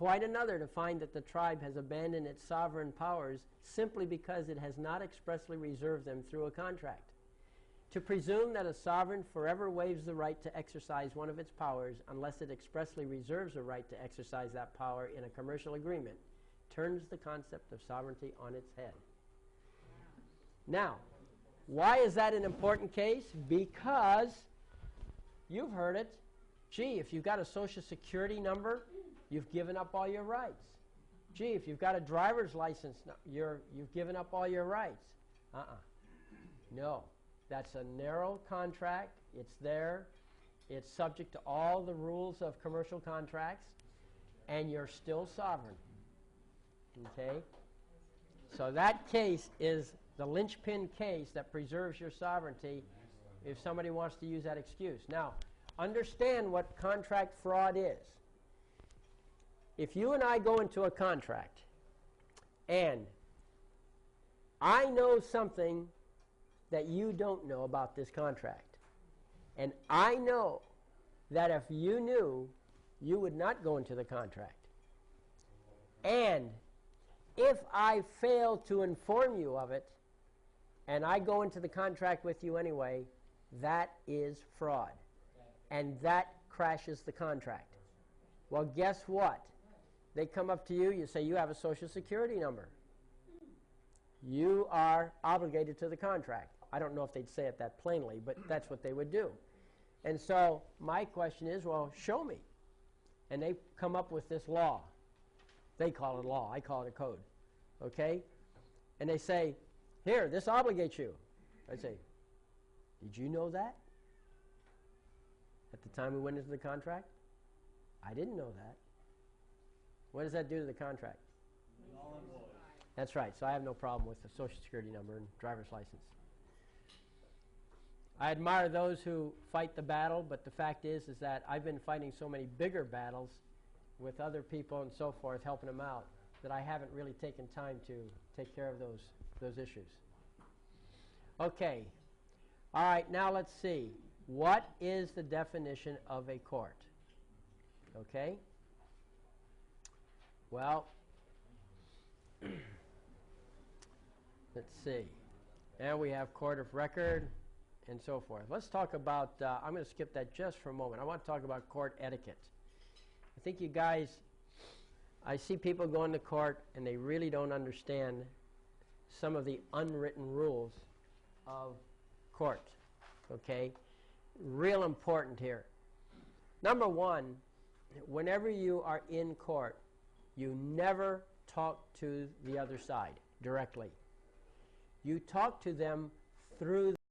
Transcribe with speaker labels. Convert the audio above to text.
Speaker 1: quite another to find that the tribe has abandoned its sovereign powers simply because it has not expressly reserved them through a contract. To presume that a sovereign forever waives the right to exercise one of its powers unless it expressly reserves the right to exercise that power in a commercial agreement turns the concept of sovereignty on its head. Now, why is that an important case? Because you've heard it. Gee, if you've got a Social Security number, you've given up all your rights. Gee, if you've got a driver's license, you've given up all your rights. No. That's a narrow contract. It's there. It's subject to all the rules of commercial contracts, and you're still sovereign. Okay? So that case is the linchpin case that preserves your sovereignty if somebody wants to use that excuse. Now, understand what contract fraud is. If you and I go into a contract and I know something that you don't know about this contract, and I know that if you knew, you would not go into the contract, and if I fail to inform you of it and I go into the contract with you anyway, that is fraud, and that crashes the contract. Well, guess what? They come up to you, you say you have a Social Security number. You are obligated to the contract. I don't know if they'd say it that plainly, but that's what they would do. And so my question is, well, show me. And they come up with this law. They call it law. I call it a code. Okay? And they say, here, this obligates you. I say, did you know that at the time we went into the contract? I didn't know that. What does that do to the contract? That's right. So I have no problem with the Social Security number and driver's license. I admire those who fight the battle, but the fact is that I've been fighting so many bigger battles with other people and so forth, helping them out, that I haven't really taken time to take care of those issues. Okay. All right, now let's see. What is the definition of a court? Okay? Well, let's see. Now we have court of record and so forth. Let's talk about, I'm going to skip that just for a moment. I want to talk about court etiquette. I think you guys, I see people going to court and they really don't understand some of the unwritten rules of court. Okay? Real important here. Number one, whenever you are in court, you never talk to the other side directly. You talk to them through